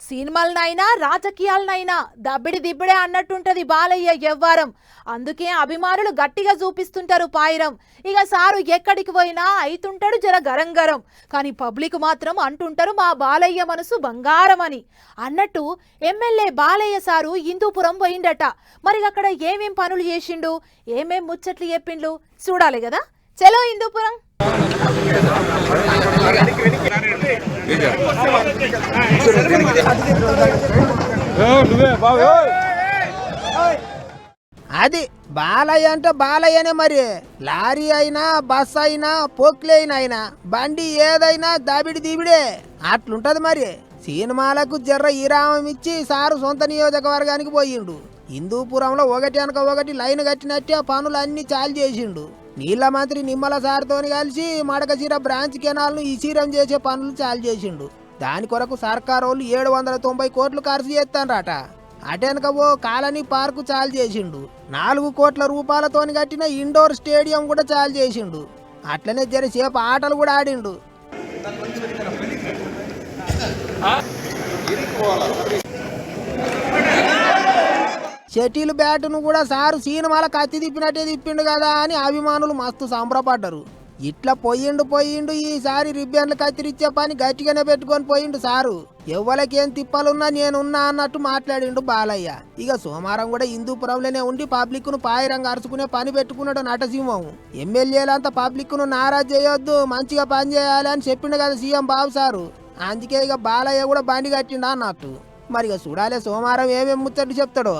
సినిమాలనైనా రాజకీయాలనైనా దబ్బిడి దిబ్బడే అన్నట్టుంటది బాలయ్య వ్యవహారం. అందుకే అభిమానులు గట్టిగా చూపిస్తుంటారు పాయిరం. ఇక సారు ఎక్కడికి పోయినా అయితుంటాడు జర గరం గరం. కానీ పబ్లిక్ మాత్రం అంటుంటారు మా బాలయ్య మనసు బంగారం అని. అన్నట్టు ఎమ్మెల్యే బాలయ్య సారు హిందూపురం పోయిండట. మరి అక్కడ ఏమేం పనులు చేసిండు, ఏమేం ముచ్చట్లు చెప్పిండు చూడాలి కదా. చలో హిందూపురం. అది బాలయ్య అంటే బాలయ్యనే. మరి లారీ అయినా బస్ అయినా పోక్లైన్ అయినా బండి ఏదైనా దాబిడి దీబిడే అట్లుంటది. మరి సినిమాలకు జర్ర ఈరామం ఇచ్చి సారు సొంత నియోజకవర్గానికి పోయిండు. హిందూపురంలో ఒకటి అనక ఒకటి లైన్ కట్టినట్టే పనులు అన్ని చాలు చేసిండు. నీళ్ల మంత్రి నిమ్మల సార్తోని కలిసి మడకచీర బ్రాంచ్ కెనాల్ను ఇసీరం చేసే పనులు చాలు చేసిండు. దాని కొరకు సర్కారు వాళ్ళు 790 కోట్లు ఖర్చు చేస్తారట. అటెనక ఓ కాలనీ పార్కు చాలు చేసిండు. 4 కోట్ల రూపాయలతోని కట్టిన ఇండోర్ స్టేడియం కూడా చాలు చేసిండు. అట్లనే జరసేపు ఆటలు కూడా ఆడిండు. షటిల్ బ్యాటును కూడా సారు సినిమాల కత్తి తిప్పినట్టే తిప్పిండు కదా అని అభిమానులు మస్తు సంబరపడ్డారు. ఇట్లా పోయిండు ఈసారి రిబ్బన్లు కత్తిరిచ్చే పని గట్టిగానే పెట్టుకొని పోయిండు సారు. ఎవ్వలకేం తిప్పాలున్నా నేనున్నా అన్నట్టు మాట్లాడిండు బాలయ్య. ఇక సోమవారం కూడా హిందూపురంలోనే ఉండి పబ్లిక్ ను పాయిరంగా అరుచుకునే పని పెట్టుకున్నాడు నటసింహం. ఎమ్మెల్యేలంతా పబ్లిక్ ను నారాజ్ చేయొద్దు, మంచిగా పని చేయాలి అని చెప్పిండు కదా సీఎం బాబు సారు. అందుకే ఇక బాలయ్య కూడా బండి కట్టిండు అన్నట్టు. మరి ఇక చూడాలి సోమవారం ఏమేమి ముచ్చట్లు చెప్తాడో.